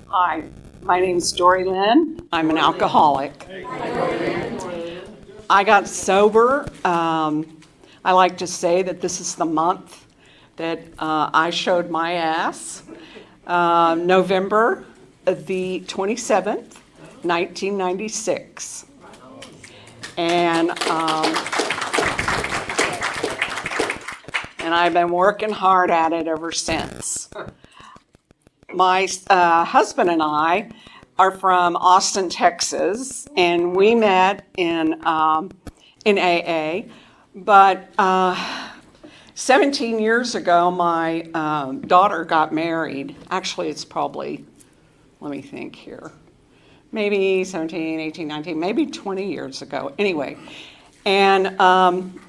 Hi, my name's Dorylyn. I'm an alcoholic. I got sober. I like to say that this is the month that I showed my ass. November the 27th, 1996. And I've been working hard at it ever since. My husband and I are from Austin, Texas, and we met in AA. But 17 years ago, my daughter got married. Actually, it's probably, let me think here, maybe 17, 18, 19, maybe 20 years ago. Anyway, and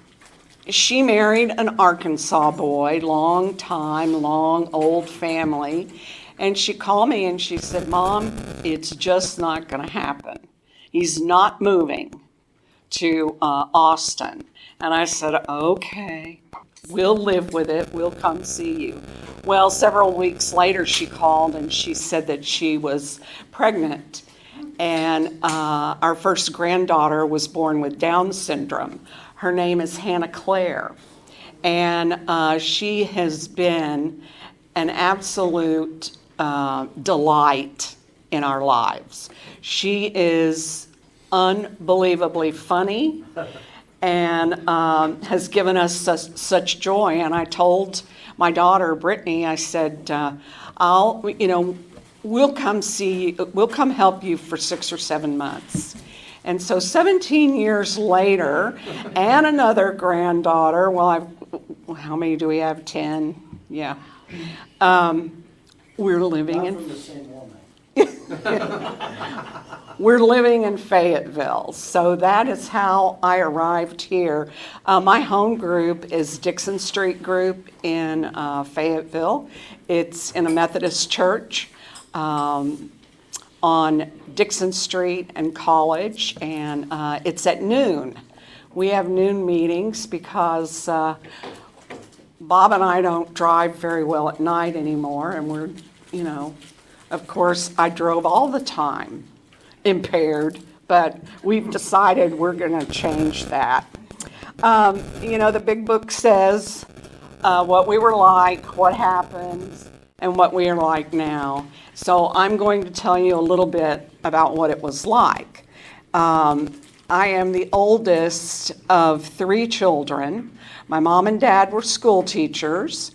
she married an Arkansas boy, long time, long, old family. And she called me and she said, Mom, it's just not going to happen. He's not moving to Austin. And I said, okay, we'll live with it. We'll come see you. Well, several weeks later, she called and she said that she was pregnant. And our first granddaughter was born with Down syndrome. Her name is Hannah Claire. And she has been an absolute delight in our lives. She is unbelievably funny and has given us such joy. And I told my daughter, Brittany, I said, we'll come see you, we'll come help you for 6 or 7 months. And so 17 years later, and another granddaughter, how many do we have? 10? Yeah. We're living in the same woman. We're living in Fayetteville, so that is how I arrived here. My home group is Dixon Street Group in Fayetteville. It's in a Methodist church on Dixon Street and College, and it's at noon. We have noon meetings because Bob and I don't drive very well at night anymore, and we're, of course, I drove all the time, impaired, but we've decided we're going to change that. The big book says what we were like, what happened, and what we are like now. So I'm going to tell you a little bit about what it was like. I am the oldest of 3 children. My mom and dad were school teachers,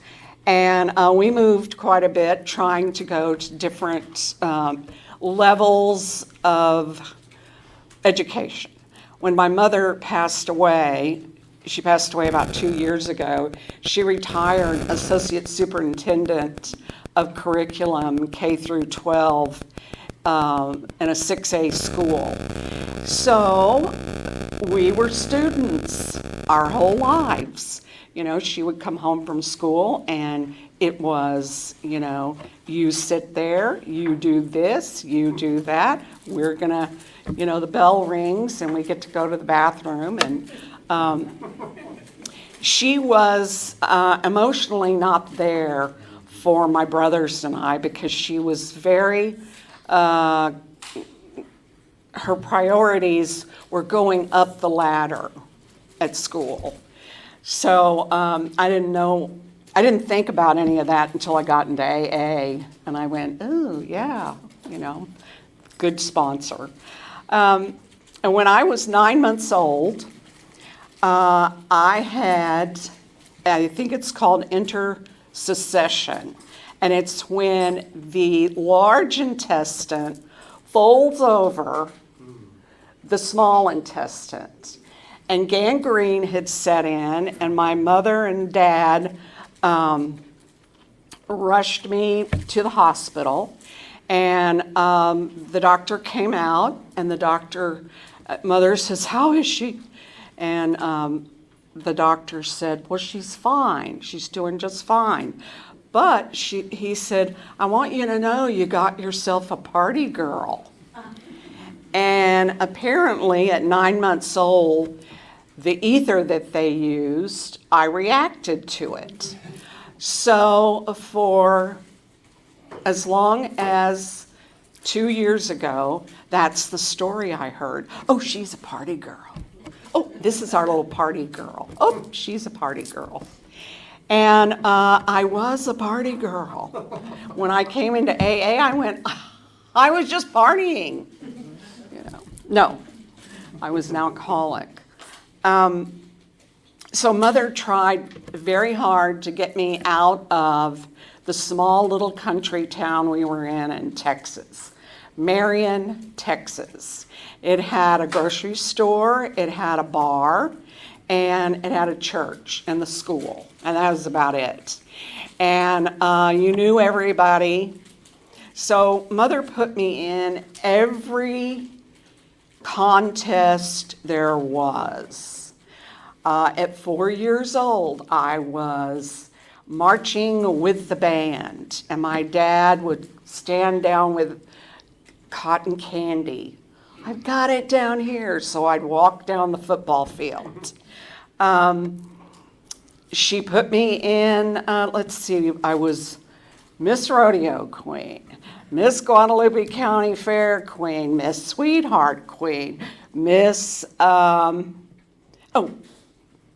and we moved quite a bit trying to go to different levels of education. When my mother passed away, she passed away about 2 years ago, she retired associate superintendent of curriculum K through 12 in a 6A school. So we were students our whole lives. She would come home from school and it was, you sit there, you do this, you do that. We're gonna, the bell rings and we get to go to the bathroom. And she was emotionally not there for my brothers and I because she was very, her priorities were going up the ladder at school. So I didn't think about any of that until I got into AA, and I went, oh, yeah, good sponsor. And when I was 9 months old, I think it's called intercession, and it's when the large intestine folds over the small intestine. And gangrene had set in, and my mother and dad rushed me to the hospital. And the doctor came out, and mother says, how is she? And the doctor said, well, she's fine. She's doing just fine. But he said, I want you to know you got yourself a party girl. And apparently at 9 months old, the ether that they used, I reacted to it. So for as long as 2 years ago, that's the story I heard. Oh, she's a party girl. Oh, this is our little party girl. Oh, she's a party girl. And I was a party girl. When I came into AA, I was just partying. No, I was an alcoholic. So Mother tried very hard to get me out of the small little country town we were in Texas, Marion, Texas. It had a grocery store, it had a bar, and it had a church and the school, and that was about it. And you knew everybody. So Mother put me in every contest there was. At 4 years old, I was marching with the band, and my dad would stand down with cotton candy. I've got it down here, so I'd walk down the football field. She put me in, let's see, I was Miss Rodeo Queen, Miss Guadalupe County Fair Queen, Miss Sweetheart Queen, Miss,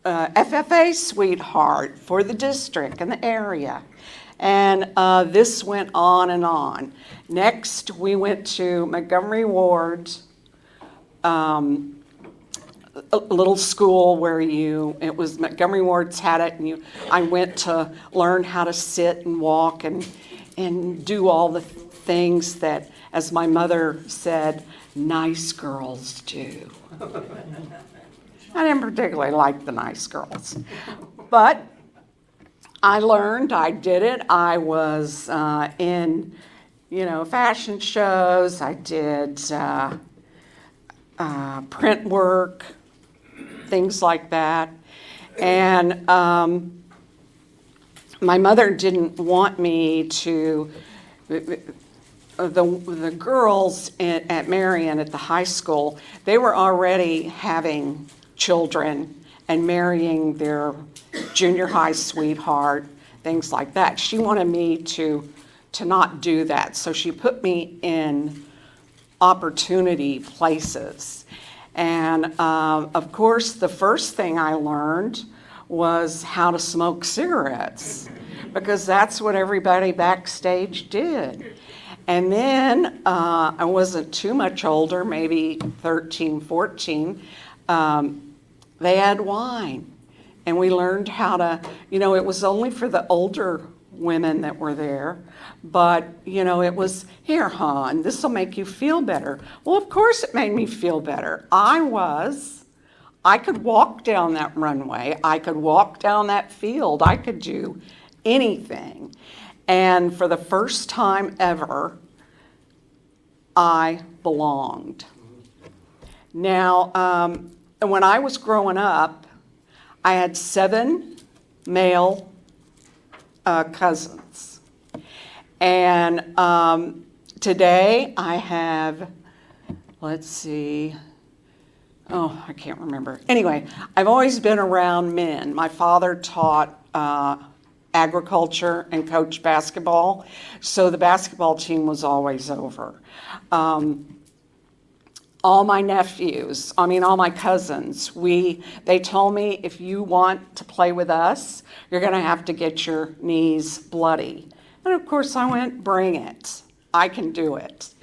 FFA Sweetheart for the district and the area. And this went on and on. Next, we went to Montgomery Ward's a little school where it was Montgomery Ward's had it, and I went to learn how to sit and walk and do all the things that, as my mother said, nice girls do. I didn't particularly like the nice girls, but I learned, I did it. I was in, fashion shows. I did print work, things like that. And my mother didn't want me to, the girls at Marion at the high school, they were already having children and marrying their junior high sweetheart, things like that. She wanted me to not do that, so she put me in opportunity places. And of course, the first thing I learned was how to smoke cigarettes, because that's what everybody backstage did. And then I wasn't too much older, maybe 13, 14, they had wine. And we learned how to, it was only for the older women that were there, but, it was, here, hon, this will make you feel better. Well, of course it made me feel better. I could walk down that runway. I could walk down that field. I could do anything. And for the first time ever, I belonged. Now, when I was growing up, I had 7 male cousins. And today I have, let's see, I can't remember. Anyway, I've always been around men. My father taught agriculture and coached basketball, so the basketball team was always over. All my nephews, all my cousins, they told me, if you want to play with us, you're going to have to get your knees bloody. And of course I went, bring it. I can do it.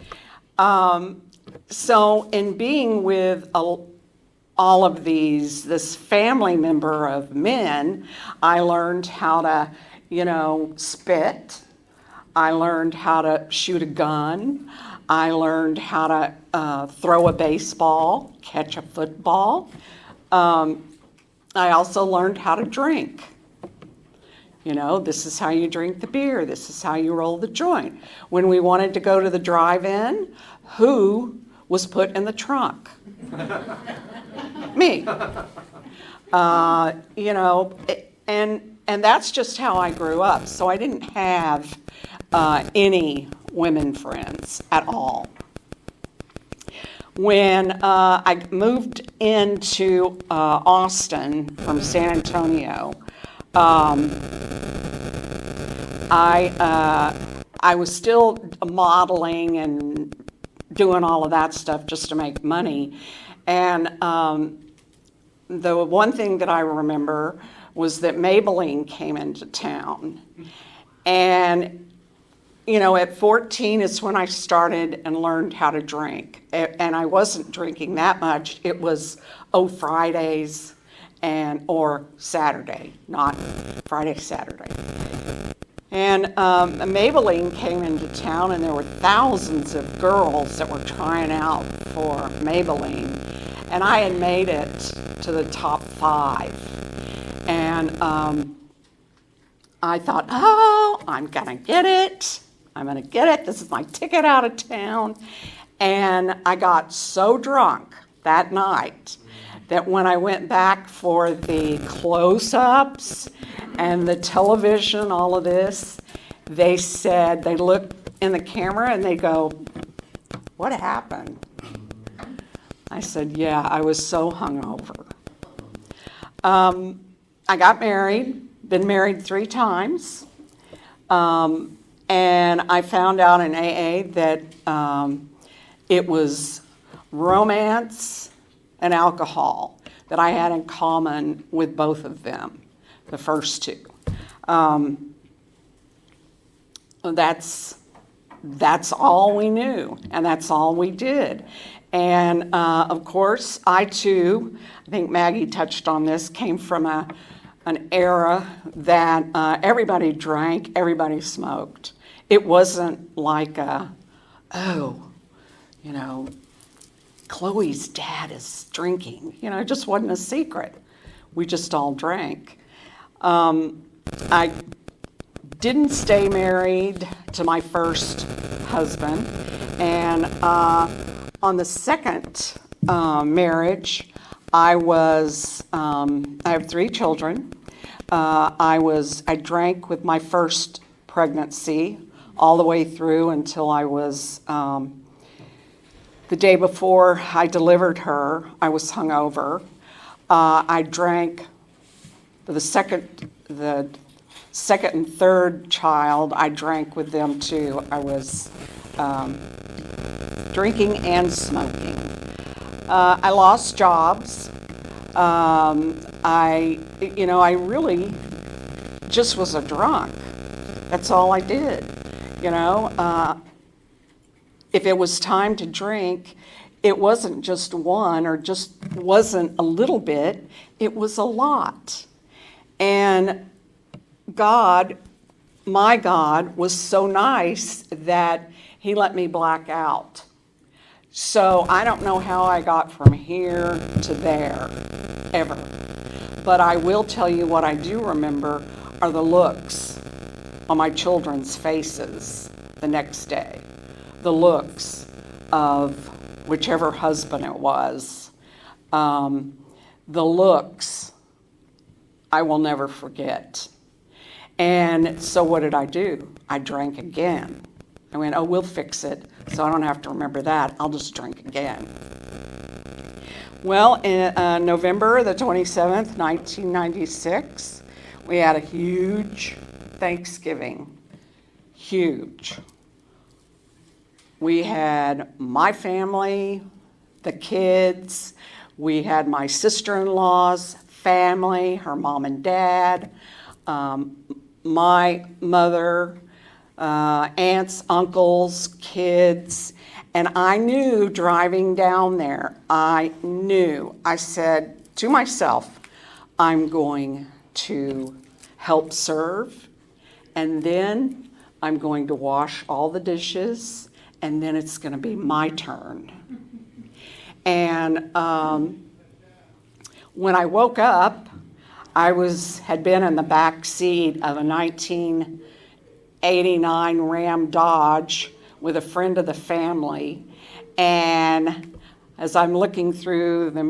So in being with all of this family member of men, I learned how to, spit. I learned how to shoot a gun. I learned how to throw a baseball, catch a football. I also learned how to drink. This is how you drink the beer. This is how you roll the joint. When we wanted to go to the drive-in, who was put in the trunk? Me. And that's just how I grew up. So I didn't have any women friends at all. When I moved into Austin from San I I was still modeling and doing all of that stuff just to make money. And the one thing that I remember was that Maybelline came into town. And, you know, at 14 is when I started and learned how to drink. And I wasn't drinking that much. It was, Fridays or Saturday, not Friday, Saturday. And Maybelline came into town, and there were thousands of girls that were trying out for Maybelline. And I had made it to the top 5. And I thought, I'm going to get it. I'm going to get it. This is my ticket out of town. And I got so drunk that night that when I went back for the close-ups and the television, all of this, they said, they looked in the camera and they go, "What happened?" I said, "Yeah, I was so hungover." I got married, been married 3 times, and I found out in AA that it was romance and alcohol that I had in common with both of them, the first 2. That's all we knew, and that's all we did. And of course, I too, I think Maggie touched on this, came from an era that everybody drank, everybody smoked. It wasn't like Chloe's dad is drinking. It just wasn't a secret. We just all drank. I didn't stay married to my first husband, and on the second marriage, I have 3 children. I drank with my first pregnancy all the way through until I was, the day before I delivered her, I was hungover. I drank for the second and third child, I drank with them too. I was drinking and smoking. I lost jobs. I really just was a drunk. That's all I did. If it was time to drink, it wasn't just one or just wasn't a little bit, it was a lot. And God, my God, was so nice that he let me black out. So I don't know how I got from here to there, ever. But I will tell you what I do remember are the looks on my children's faces the next day. The looks of whichever husband it was. The looks I will never forget. And so what did I do? I drank again. I went, we'll fix it, so I don't have to remember that. I'll just drink again. Well, in November the 27th, 1996, we had a huge Thanksgiving. Huge. We had my family, the kids, we had my sister-in-law's family, her mom and dad, my mother, aunts, uncles, kids, and I knew driving down there, I said to myself, I'm going to help serve, and then I'm going to wash all the dishes, and then it's going to be my turn. And when I woke up, I had been in the back seat of a 1989 Ram Dodge with a friend of the family, and as I'm looking through the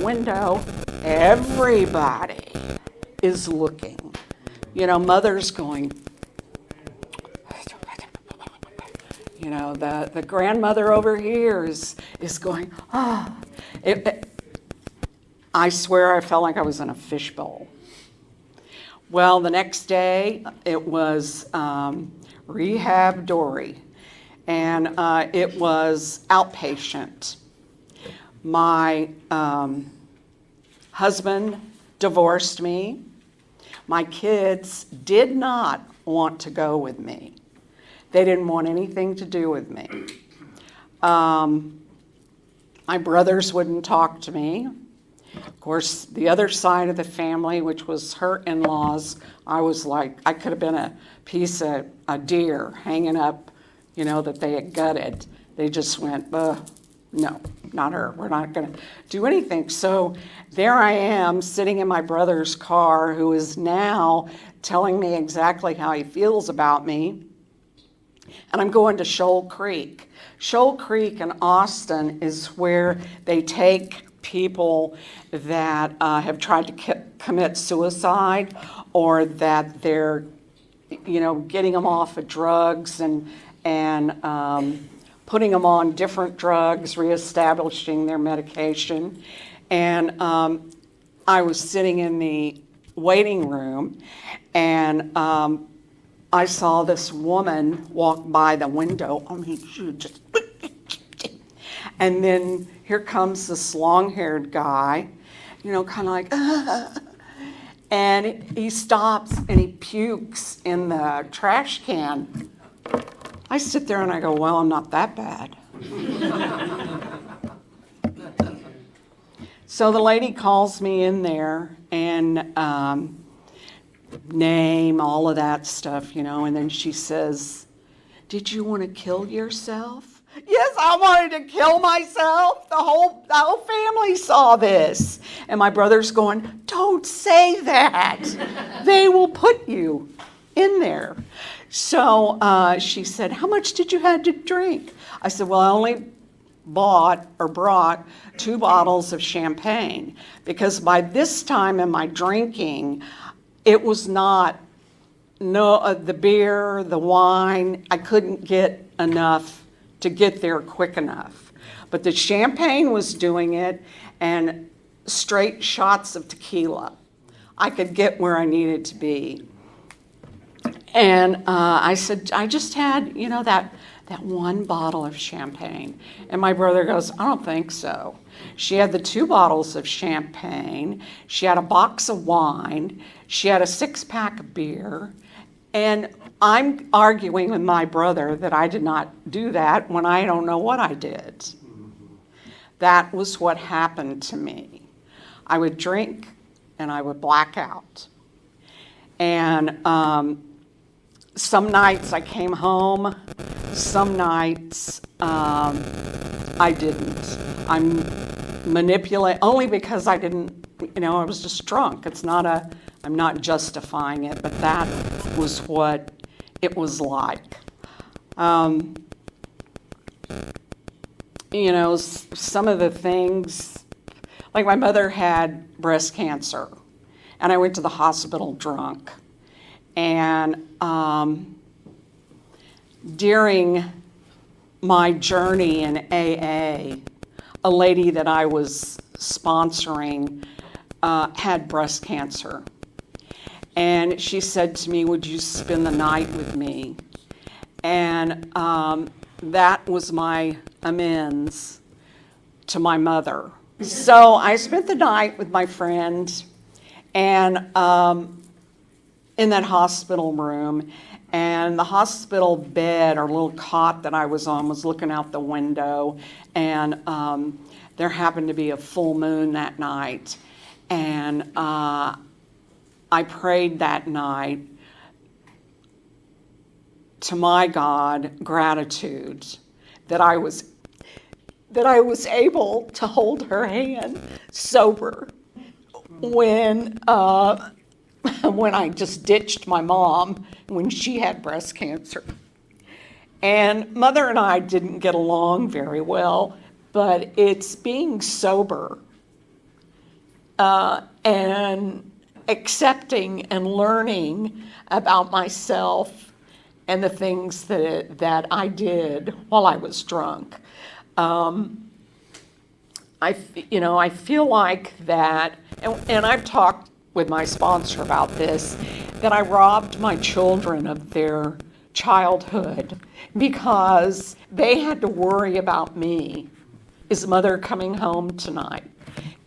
window, everybody is looking. Mother's going. The grandmother over here is going. I swear I felt like I was in a fishbowl. Well, the next day, it was Rehab Dory. And it was outpatient. My husband divorced me. My kids did not want to go with me. They didn't want anything to do with me. My brothers wouldn't talk to me. Of course, the other side of the family, which was her in-laws, I was like, I could have been a piece of a deer hanging up, that they had gutted. They just went, no, not her. We're not going to do anything. So there I am sitting in my brother's car, who is now telling me exactly how he feels about me. And I'm going to Shoal Creek. Shoal Creek in Austin is where they take people that have tried to commit suicide, or that they're, getting them off of drugs and putting them on different drugs, reestablishing their medication. And I was sitting in the waiting room, and I saw this woman walk by the window. She just, and then here comes this long-haired guy, kind of like, and he stops and he pukes in the trash can. I sit there and I go, well, I'm not that bad. So the lady calls me in there and name, all of that stuff, and then she says, did you want to kill yourself? Yes, I wanted to kill myself. The whole family saw this. And my brother's going, don't say that. They will put you in there. So she said, how much did you have to drink? I said, well, I only brought 2 bottles of champagne, because by this time in my drinking, it was not the beer, the wine. I couldn't get enough to get there quick enough. But the champagne was doing it, and straight shots of tequila. I could get where I needed to be. And I said, I just had, that 1 bottle of champagne. And my brother goes, I don't think so. She had the 2 bottles of champagne. She had a box of wine. She had a 6-pack of beer. And I'm arguing with my brother that I did not do that when I don't know what I did. That was what happened to me. I would drink and I would black out. And some nights I came home, some nights I didn't. I'm manipulating, only because I didn't, I was just drunk. I'm not justifying it, but that was what it was like. Some of the things, like my mother had breast cancer, and I went to the hospital drunk. And during my journey in AA, a lady that I was sponsoring had breast cancer. And she said to me, would you spend the night with me? And that was my amends to my mother. So I spent the night with my friend, and in that hospital room, and the hospital bed or little cot that I was on was looking out the window, and there happened to be a full moon that night. And I prayed that night to my God gratitude that I was able to hold her hand sober when I just ditched my mom when she had breast cancer. And Mother and I didn't get along very well, but it's being sober and accepting and learning about myself and the things that I did while I was drunk. I feel like that, and I've talked with my sponsor about this, that I robbed my children of their childhood because they had to worry about me. Is mother coming home tonight?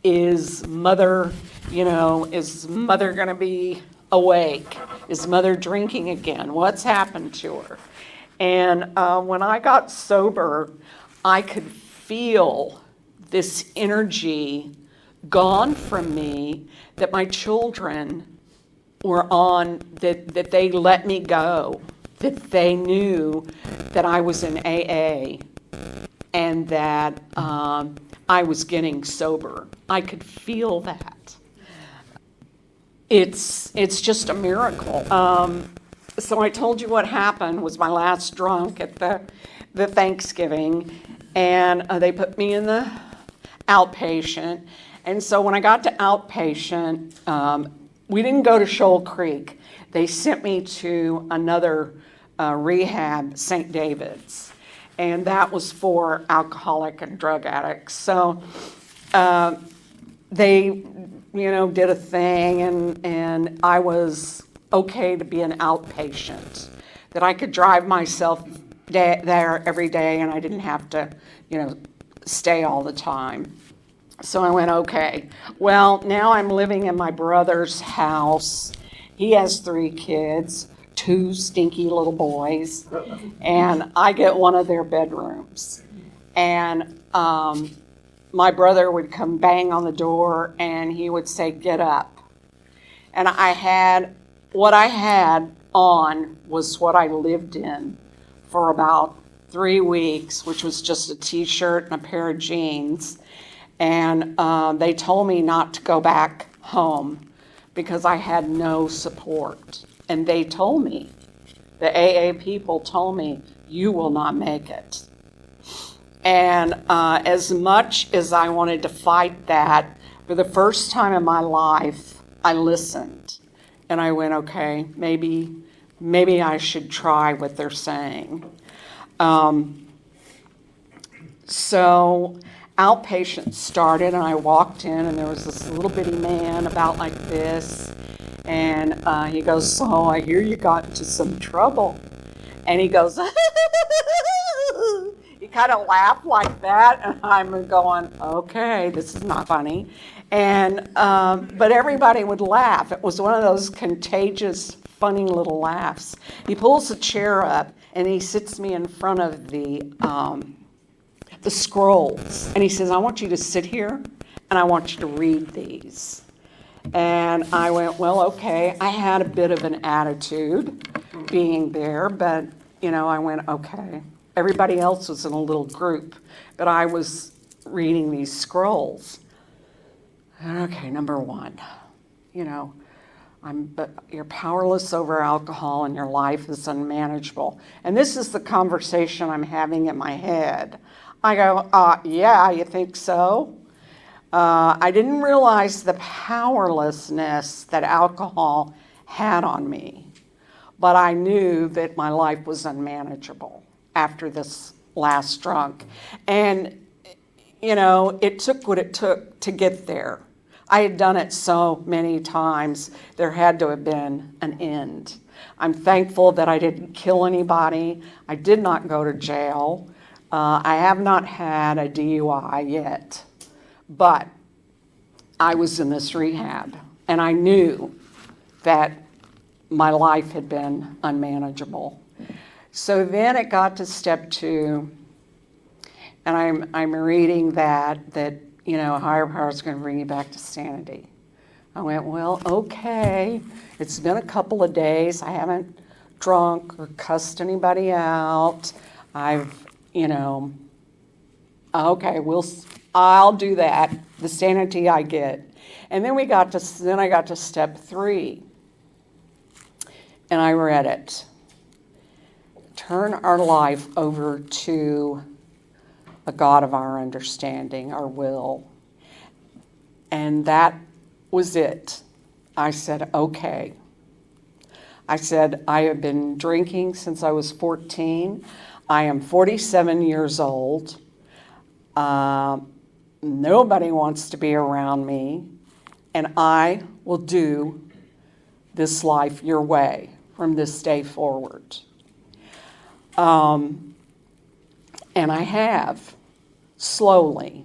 Is mother going to be awake? Is mother drinking again? What's happened to her? And when I got sober, I could feel this energy gone from me that my children were on, that they let me go, that they knew that I was in AA and that I was getting sober. I could feel that. It's just a miracle. So I told you what happened was my last drunk at the Thanksgiving, and they put me in the outpatient. And so when I got to outpatient, we didn't go to Shoal Creek. They sent me to another rehab, St. David's, and that was for alcoholic and drug addicts. So they, did a thing, and I was okay to be an outpatient, that I could drive myself there every day, and I didn't have to, stay all the time. So I went, okay. Well, now I'm living in my brother's house. He has 3 kids, 2 stinky little boys, and I get one of their bedrooms. And my brother would come bang on the door, and he would say, "Get up." And what I had on was what I lived in for about 3 weeks, which was just a t-shirt and a pair of jeans. And they told me not to go back home because I had no support. And they told me, the AA people told me, you will not make it. And as much as I wanted to fight that, for the first time in my life, I listened. And I went, okay, maybe I should try what they're saying. So outpatient started, and I walked in, and there was this little bitty man about like this, and he goes, "So I hear you got into some trouble." And he goes, he kind of laughed like that, and I'm going, okay, this is not funny. And but everybody would laugh. It was one of those contagious, funny little laughs. He pulls a chair up, and he sits me in front of the scrolls. And he says, "I want you to sit here, and I want you to read these." And I went, well, okay. I had a bit of an attitude being there, but, I went, okay. Everybody else was in a little group, but I was reading these scrolls. Okay, number 1, you're powerless over alcohol and your life is unmanageable. And this is the conversation I'm having in my head. I go, yeah, you think so? I didn't realize the powerlessness that alcohol had on me, but I knew that my life was unmanageable after this last drunk. And, it took what it took to get there. I had done it so many times, there had to have been an end. I'm thankful that I didn't kill anybody. I did not go to jail. I have not had a DUI yet, but I was in this rehab, and I knew that my life had been unmanageable. So then it got to step 2, and I'm reading that higher power is going to bring you back to sanity. I went, well, okay. It's been a couple of days. I haven't drunk or cussed anybody out. Okay, I'll do that. The sanity I get. And then I got to step 3, and I read it. Turn our life over to a God of our understanding, our will. And that was it. I said, okay. I said, I have been drinking since I was 14. I am 47 years old. Nobody wants to be around me, and I will do this life your way from this day forward. And I have, slowly.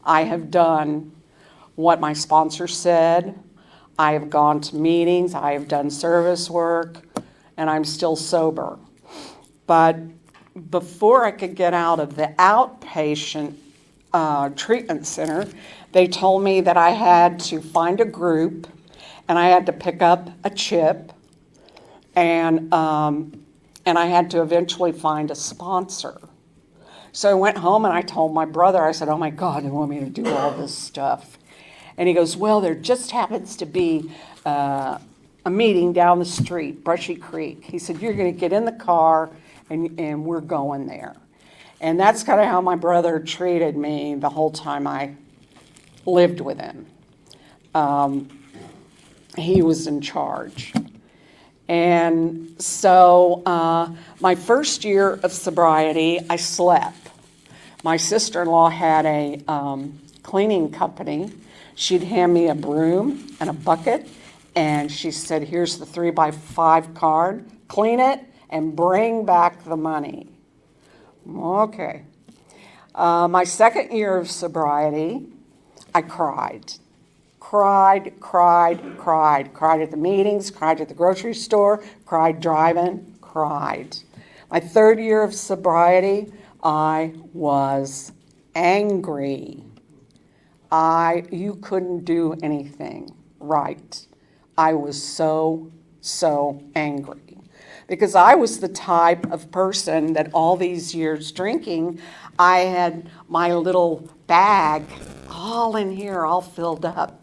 I have done what my sponsor said. I have gone to meetings. I have done service work, and I'm still sober. But before I could get out of the outpatient treatment center, they told me that I had to find a group, and I had to pick up a chip, and I had to eventually find a sponsor. So I went home and I told my brother, I said, oh my God, they want me to do all this stuff. And he goes, well, there just happens to be a meeting down the street, Brushy Creek. He said, you're going to get in the car and we're going there. And that's kind of how my brother treated me the whole time I lived with him. He was in charge. And so my first year of sobriety, I slept. My sister-in-law had a cleaning company. She'd hand me a broom and a bucket, and she said, here's the 3x5 card, clean it, and bring back the money. Okay. My second year of sobriety, I cried. Cried at the meetings, cried at the grocery store, cried driving, cried. My third year of sobriety, I was angry. You couldn't do anything right. I was so angry. Because I was the type of person that all these years drinking, I had my little bag all in here, all filled up.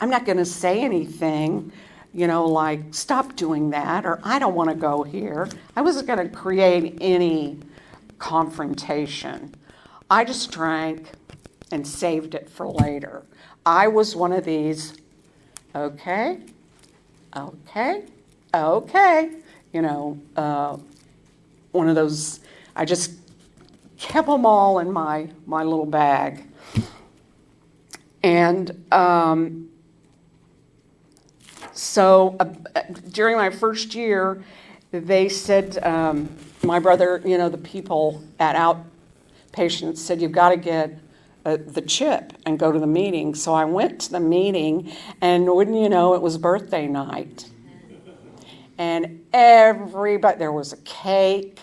I'm not going to say anything, like, stop doing that, or I don't want to go here. I wasn't going to create any confrontation. I just drank and saved it for later. I was one of these, okay, one of those, I just kept them all in my little bag. And so during my first year, they said, my brother, the people at outpatient said, you've got to get the chip and go to the meeting. So I went to the meeting, and wouldn't you know, it was birthday night. And everybody, there was a cake,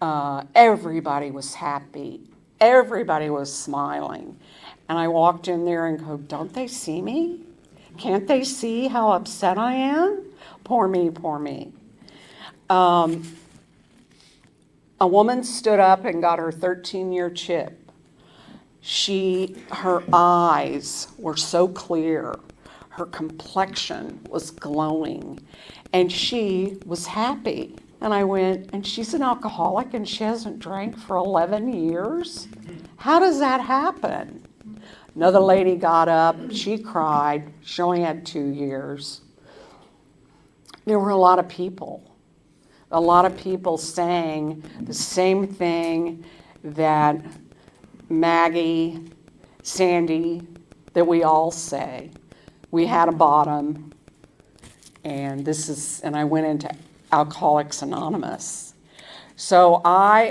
everybody was happy, everybody was smiling. And I walked in there and go, don't they see me? Can't they see how upset I am? Poor me, poor me. A woman stood up and got her 13-year chip. Her eyes were so clear. Her complexion was glowing. And she was happy. And I went, and she's an alcoholic and she hasn't drank for 11 years? How does that happen? Another lady got up, she cried, she only had 2 years. There were a lot of people saying the same thing that Maggie, Sandy, that we all say. We had a bottom, and I went into Alcoholics Anonymous. So I,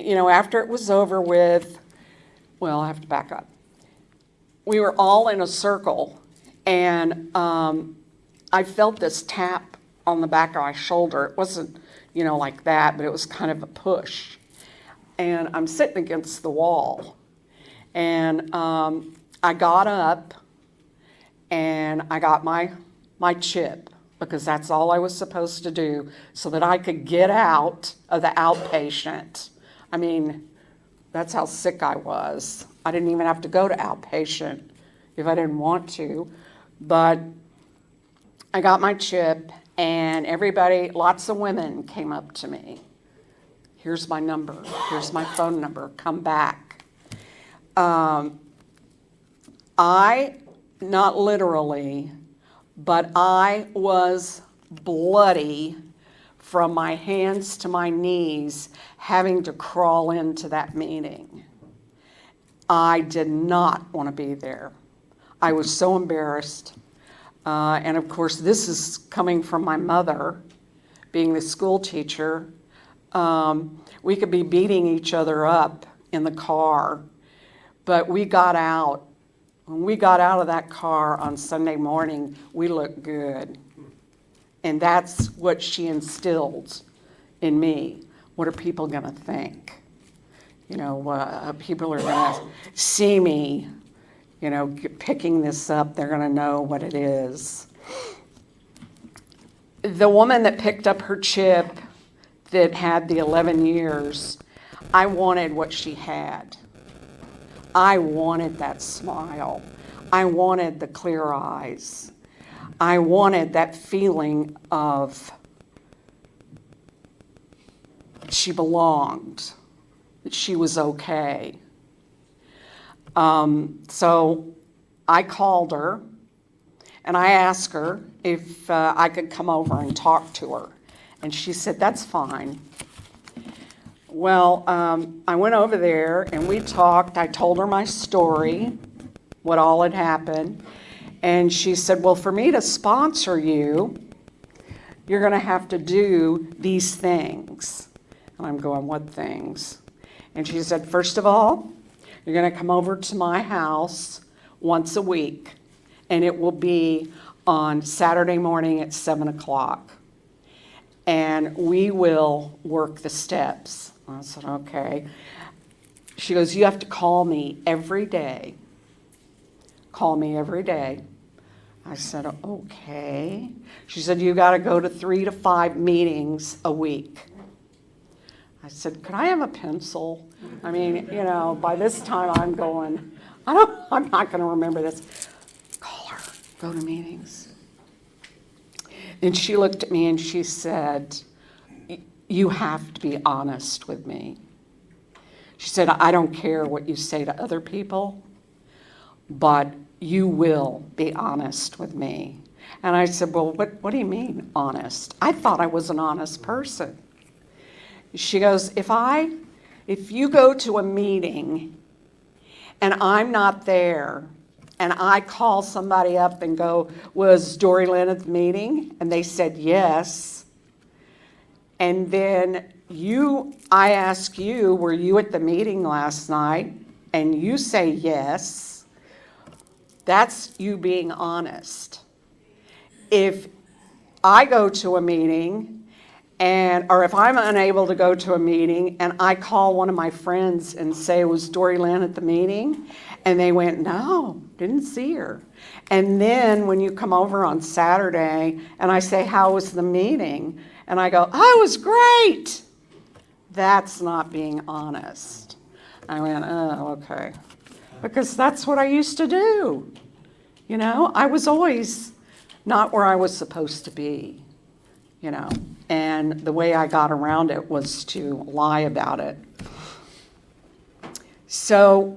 after it was over with, well, I have to back up. We were all in a circle, and I felt this tap on the back of my shoulder. It wasn't, like that, but it was kind of a push. And I'm sitting against the wall. And I got up, and I got my chip, because that's all I was supposed to do, so that I could get out of the outpatient. I mean, that's how sick I was. I didn't even have to go to outpatient if I didn't want to. But I got my chip, and everybody, lots of women came up to me. Here's my number. Here's my phone number. Come back. Not literally, but I was bloody from my hands to my knees, having to crawl into that meeting. I did not want to be there. I was so embarrassed. And of course, this is coming from my mother, being the school teacher, we could be beating each other up in the car, but we got out. When we got out of that car on Sunday morning, we looked good. And that's what she instilled in me. What are people going to think? You know, people are going to see me, you know, picking this up. They're going to know what it is. The woman that picked up her chip that had the 11 years, I wanted what she had. I wanted that smile. I wanted the clear eyes. I wanted that feeling of she belonged, that she was okay. So I called her and I asked her if I could come over and talk to her. And she said, that's fine. Well, I went over there and we talked. I told her my story, what all had happened. And she said, well, for me to sponsor you, you're going to have to do these things. And I'm going, what things? And she said, first of all, you're going to come over to my house once a week. And it will be on Saturday morning at 7 o'clock. And we will work the steps. I said, okay. She goes, you have to call me every day. Call me every day. I said, okay. She said, you got to go to 3 to 5 meetings a week. I said, could I have a pencil? I mean, you know, by this time I'm going, I'm not going to remember this. Call her, go to meetings. And she looked at me and she said, you have to be honest with me. She said, I don't care what you say to other people, but you will be honest with me. And I said, well, what do you mean honest? I thought I was an honest person. She goes, if you go to a meeting and I'm not there and I call somebody up and go, was Dorylyn at the meeting? And they said yes. And then I ask you, were you at the meeting last night? And you say yes. That's you being honest. If I go to a meeting or if I'm unable to go to a meeting and I call one of my friends and say, was Dorylyn at the meeting? And they went, no, didn't see her. And then when you come over on Saturday and I say, how was the meeting? And I go, oh, it was great. That's not being honest. I went, oh, okay. Because that's what I used to do. You know, I was always not where I was supposed to be, you know. And the way I got around it was to lie about it. So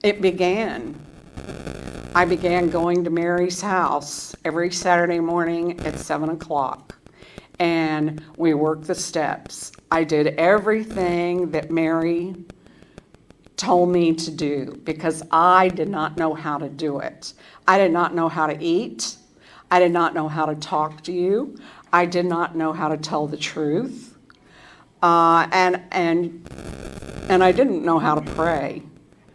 it began. I began going to Mary's house every Saturday morning at 7 o'clock. And we worked the steps. I did everything that Mary told me to do because I did not know how to do it. I did not know how to eat. I did not know how to talk to you. I did not know how to tell the truth. And I didn't know how to pray.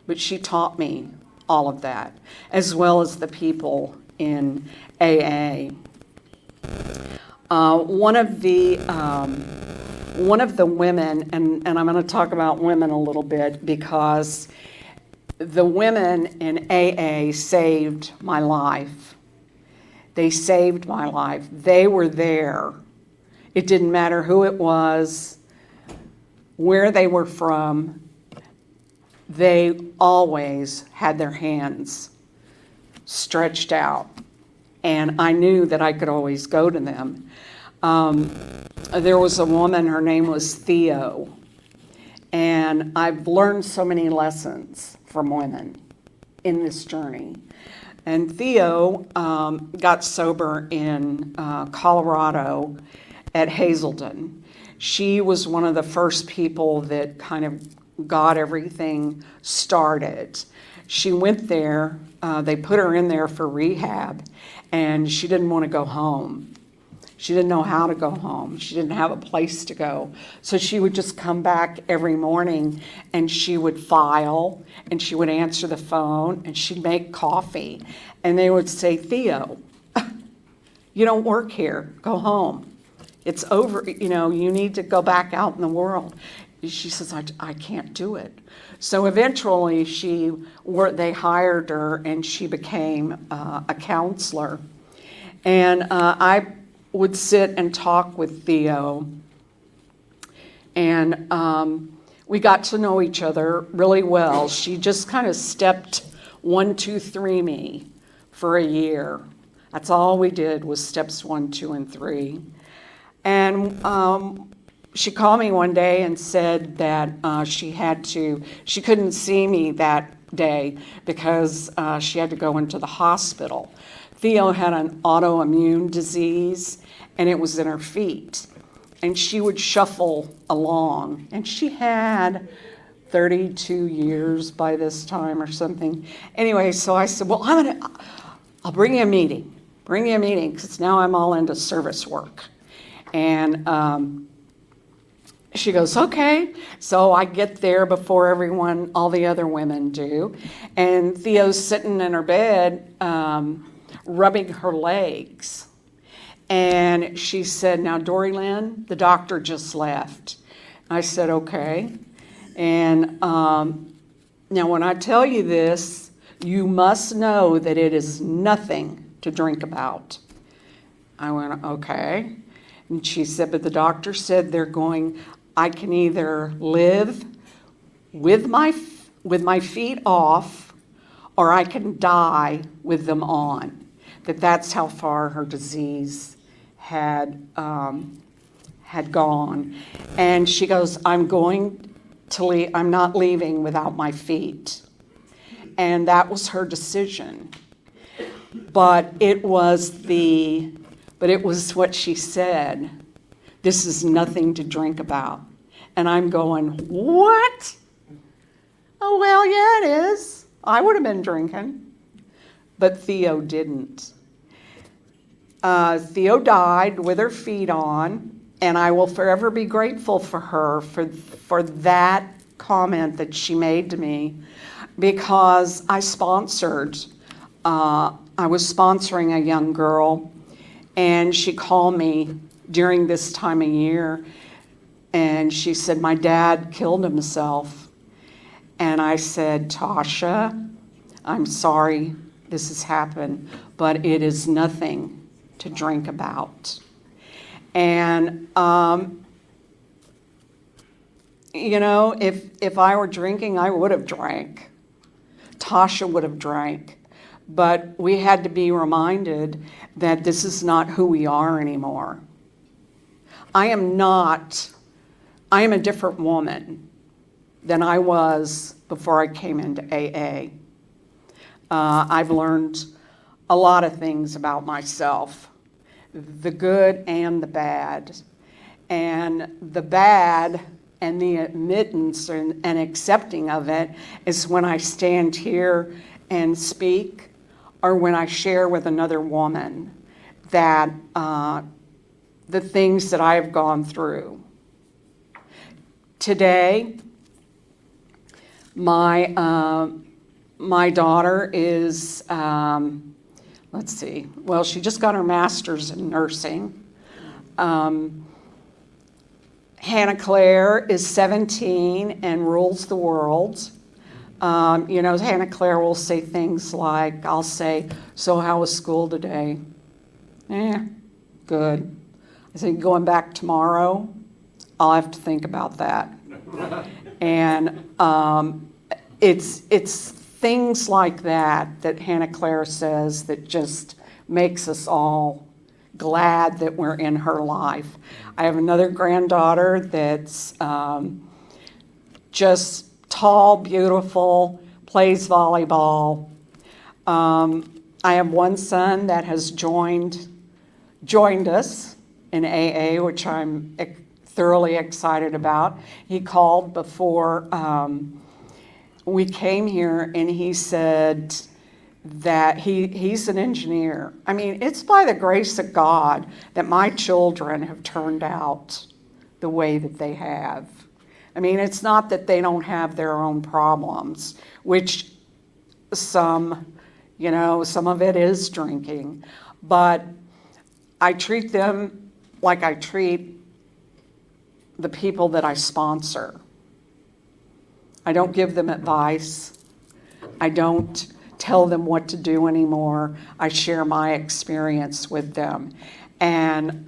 But she taught me all of that, as well as the people in AA. One of the women, and I'm going to talk about women a little bit because the women in AA saved my life. They saved my life. They were there. It didn't matter who it was, where they were from. They always had their hands stretched out. And I knew that I could always go to them. There was a woman, her name was Theo. And I've learned so many lessons from women in this journey. And Theo got sober in Colorado at Hazelden. She was one of the first people that kind of got everything started. She went there, they put her in there for rehab, and she didn't want to go home. She didn't know how to go home. She didn't have a place to go. So she would just come back every morning and she would file and she would answer the phone and she'd make coffee. And they would say, Theo, you don't work here. Go home. It's over. You need to go back out in the world. She says, I can't do it. So eventually they hired her and she became a counselor. And I would sit and talk with Theo. And we got to know each other really well. She just kind of stepped 1, 2, 3 me for a year. That's all we did was steps 1, 2, and 3. And she called me one day and said that she couldn't see me that day because she had to go into the hospital. Theo had an autoimmune disease and it was in her feet. And she would shuffle along. And she had 32 years by this time or something. Anyway, so I said, well, I'll bring you a meeting. Because now I'm all into service work. And she goes, okay. So I get there before all the other women do. And Theo's sitting in her bed, rubbing her legs. And she said, now, Dorylyn, the doctor just left. I said, okay. And now when I tell you this, you must know that it is nothing to drink about. I went, okay. And she said, but the doctor said I can either live with my feet off or I can die with them on. That's how far her disease had gone. And she goes, I'm going to leave. I'm not leaving without my feet. And that was her decision. But it was what she said. This is nothing to drink about. And I'm going, what? Oh, well, yeah, it is. I would have been drinking. But Theo didn't. Theo died with her feet on, and I will forever be grateful for her for that comment that she made to me, because I was sponsoring a young girl, and she called me during this time of year, and she said, my dad killed himself. And I said, Tasha, I'm sorry this has happened, but it is nothing to drink about. And, if I were drinking, I would have drank. Tasha would have drank. But we had to be reminded that this is not who we are anymore. I am a different woman than I was before I came into AA. I've learned a lot of things about myself, the good and the bad. And the bad and the admittance and accepting of it is when I stand here and speak, or when I share with another woman that the things that I have gone through. Today, my daughter is, she just got her master's in nursing. Hannah Claire is 17 and rules the world. Hannah Claire will say things like, I'll say, so how was school today? Good. I say, going back tomorrow? I'll have to think about that. And it's things like that Hannah Claire says that just makes us all glad that we're in her life. I have another granddaughter that's just tall, beautiful, plays volleyball. I have one son that has joined us in AA, which I'm thoroughly excited about. He called before we came here and he said, that he's an engineer. I mean, it's by the grace of God that my children have turned out the way that they have. I mean, it's not that they don't have their own problems, which some of it is drinking, but I treat them like I treat the people that I sponsor. I don't give them advice. I don't tell them what to do anymore. I share my experience with them. And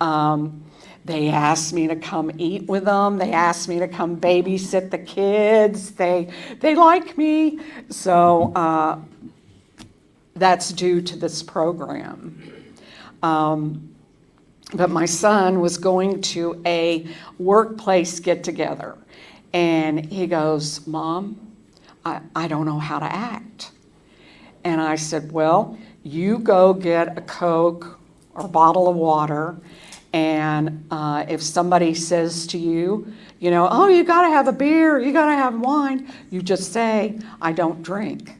they ask me to come eat with them. They ask me to come babysit the kids. They like me. So that's due to this program. But my son was going to a workplace get-together. And he goes, Mom, I don't know how to act. And I said, well, you go get a Coke or a bottle of water, and if somebody says to you, oh, you got to have a beer, you got to have wine, you just say, I don't drink.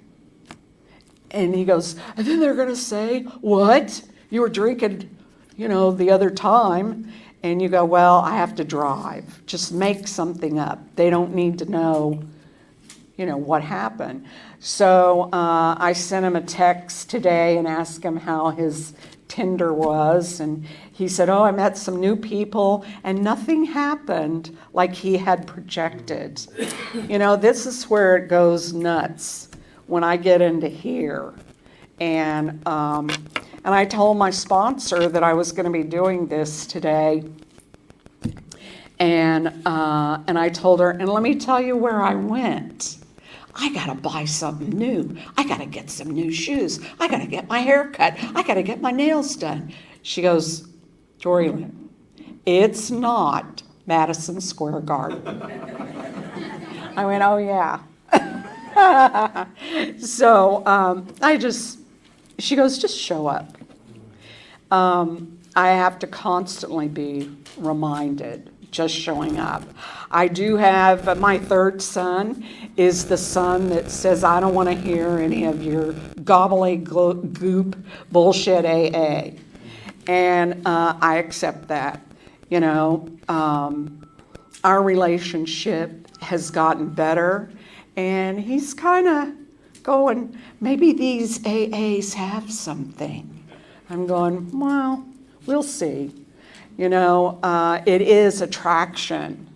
And he goes, and then they're going to say, what? You were drinking, the other time. And you go, well, I have to drive. Just make something up. They don't need to know, what happened. So I sent him a text today and asked him how his Tinder was. And he said, oh, I met some new people and nothing happened like he had projected. This is where it goes nuts when I get into here. And I told my sponsor that I was going to be doing this today. And I told her, and let me tell you where I went. I got to buy something new. I got to get some new shoes. I got to get my hair cut. I got to get my nails done. She goes, Dorylyn, it's not Madison Square Garden. I went, oh, yeah. So she goes, just show up. I have to constantly be reminded, just showing up. I do have, my third son is the son that says, I don't want to hear any of your gobbledygook bullshit AA. And I accept that. Our relationship has gotten better, and he's kind of going, maybe these AAs have something. I'm going, well, we'll see. It is attraction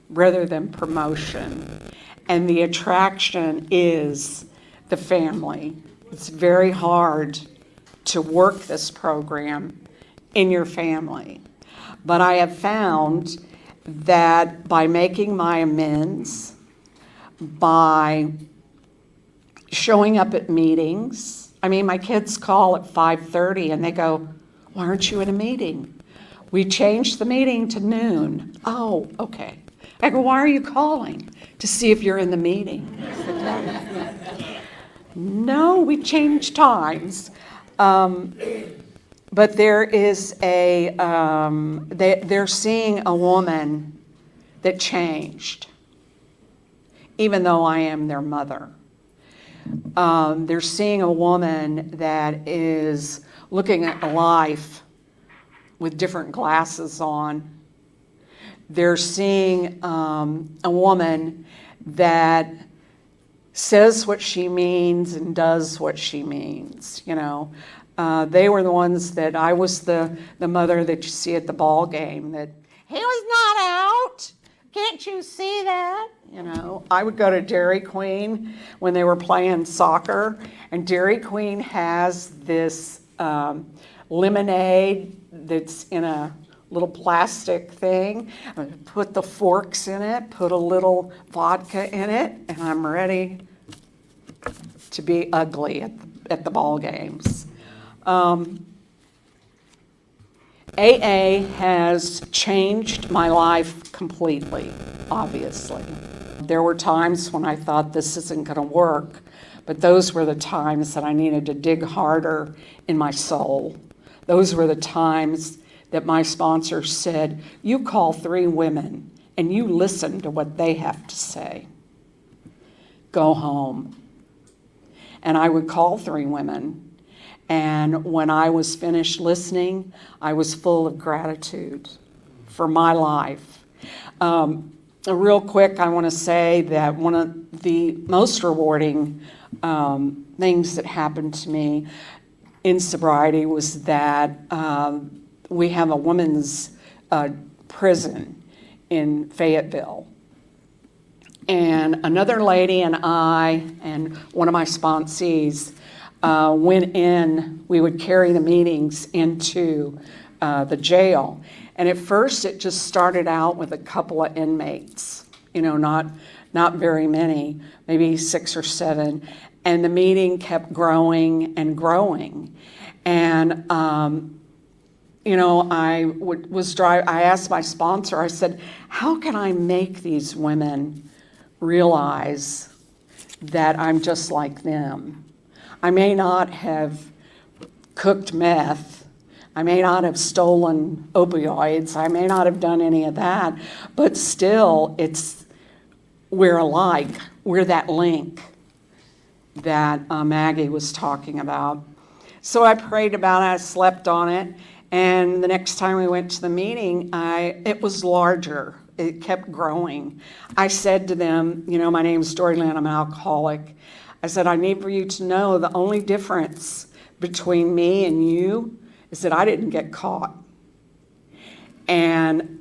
rather than promotion. And the attraction is the family. It's very hard to work this program in your family. But I have found that by making my amends, by showing up at meetings, my kids call at 5:30 and they go, why aren't you in a meeting? We changed the meeting to noon. Oh, okay. I go, why are you calling? To see if you're in the meeting. No, we changed times. But there is they're seeing a woman that changed, even though I am their mother. They're seeing a woman that is looking at life with different glasses on. They're seeing a woman that says what she means and does what she means. They were the ones that I was the mother that you see at the ball game that, he was not out. Can't you see that? I would go to Dairy Queen when they were playing soccer, and Dairy Queen has this lemonade that's in a little plastic thing. I put the forks in it, put a little vodka in it, and I'm ready to be ugly at the ball games. AA has changed my life completely, obviously. There were times when I thought this isn't going to work, but those were the times that I needed to dig harder in my soul. Those were the times that my sponsor said, you call 3 women and you listen to what they have to say. Go home. and I would call 3 women. And when I was finished listening, I was full of gratitude for my life. Real quick, I want to say that one of the most rewarding things that happened to me in sobriety was that we have a women's prison in Fayetteville. And another lady and I and one of my sponsees went in. We would carry the meetings into the jail. And at first it just started out with a couple of inmates, not very many, maybe 6 or 7. And the meeting kept growing and growing. And, I asked my sponsor, I said, how can I make these women realize that I'm just like them? I may not have cooked meth. I may not have stolen opioids. I may not have done any of that. But still, we're alike. We're that link that Maggie was talking about. So I prayed about it. I slept on it. And the next time we went to the meeting, it was larger. It kept growing. I said to them, my name's Dorylyn. I'm an alcoholic. I said, I need for you to know the only difference between me and you is that I didn't get caught. And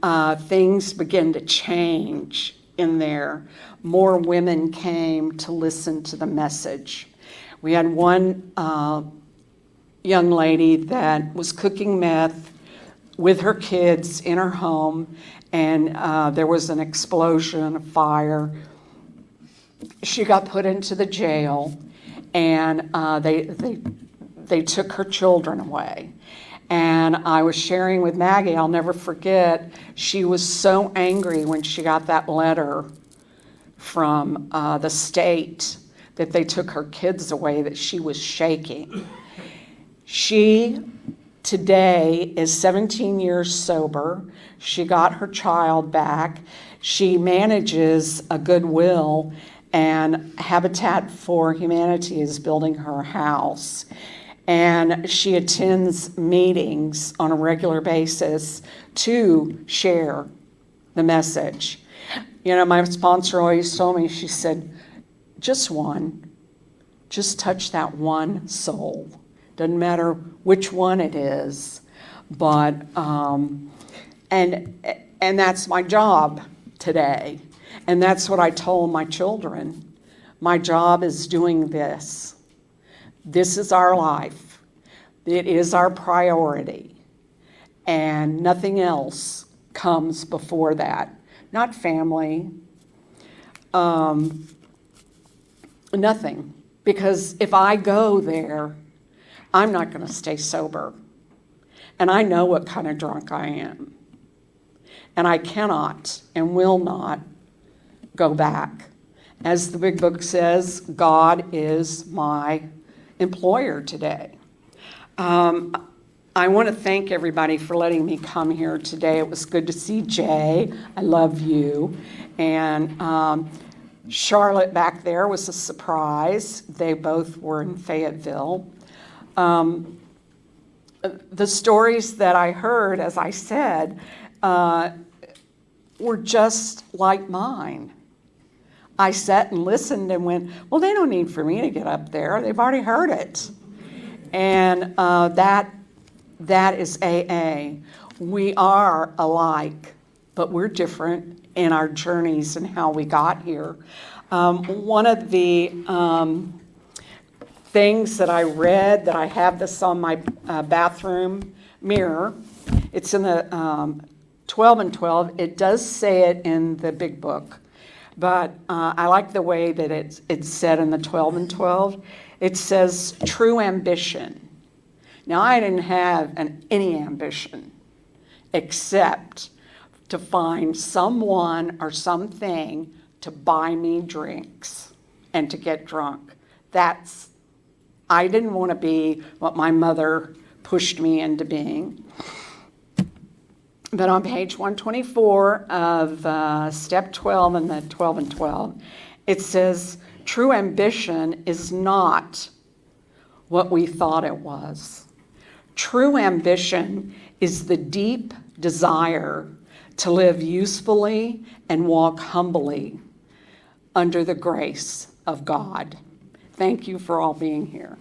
things began to change in there. More women came to listen to the message. We had one young lady that was cooking meth with her kids in her home, and there was an explosion, a fire. She got put into the jail, and they took her children away. And I was sharing with Maggie, I'll never forget, she was so angry when she got that letter from the state that they took her kids away that she was shaking. She today is 17 years sober. She got her child back. She manages a Goodwill, and Habitat for Humanity is building her house. And she attends meetings on a regular basis to share the message. My sponsor always told me, she said, just touch that one soul. Doesn't matter which one it is, but, and that's my job today. And that's what I told my children. My job is doing this. This is our life. It is our priority. And nothing else comes before that. Not family. Nothing. Because if I go there, I'm not going to stay sober. And I know what kind of drunk I am. And I cannot and will not go back. As the big book says, God is my employer today. I want to thank everybody for letting me come here today. It was good to see Jay. I love you. And Charlotte back there was a surprise. They both were in Fayetteville. The stories that I heard, as I said, were just like mine. I sat and listened and went, well, they don't need for me to get up there. They've already heard it. And that is AA. We are alike, but we're different in our journeys and how we got here. One of the things that I read, that I have this on my bathroom mirror, it's in the 12 and 12. It does say it in the big book, but I like the way that it's said in the 12 and 12. It says true ambition. Now, I didn't have any ambition except to find someone or something to buy me drinks and to get drunk. I didn't want to be what my mother pushed me into being. But on page 124 of step 12 in the 12 and 12, it says, True ambition is not what we thought it was. True ambition is the deep desire to live usefully and walk humbly under the grace of God. Thank you for all being here.